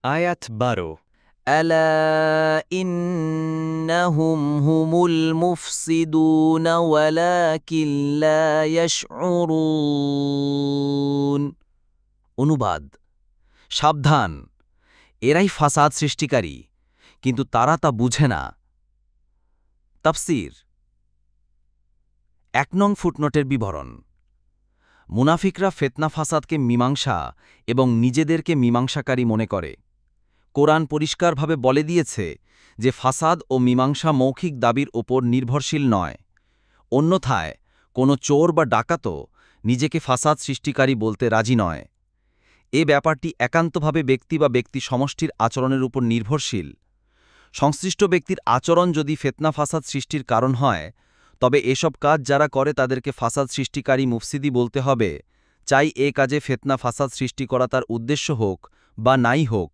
আয়াত 12 ألا إنهم هم المفسدون ولكن لا يشعرون অনুবাদ সাবধান এরাই ফাসাদ সৃষ্টিকারী কিন্তু তারা তা বুঝে না তাফসীর ১ নং ফুটনোটের বিবরণ মুনাফিকরা ফিতনা ফাসাদকে মীমাংসা এবং নিজেদেরকে মীমাংসাকারী মনে করে কোরআন পরিষ্কারভাবে বলে দিয়েছে যে ফাসাদ ও মীমাংসা মৌখিক দাবির ওপর নির্ভরশীল নয় অন্যথায় কোনো চোর বা ডাকাতও নিজেকে ফাসাদ সৃষ্টিকারী বলতে রাজি নয় এ ব্যাপারটি একান্তভাবে ব্যক্তি বা ব্যক্তি সমষ্টির আচরণের উপর নির্ভরশীল সংশ্লিষ্ট ব্যক্তির আচরণ যদি ফিতনা ফাসাদ সৃষ্টির কারণ হয় তবে এসব কাজ যারা করে তাদেরকে ফাসাদ সৃষ্টিকারী মুফসিদি বলতে হবে চাই এ কাজে ফিতনা ফাসাদ সৃষ্টি করা তার উদ্দেশ্য হোক বা নাই হোক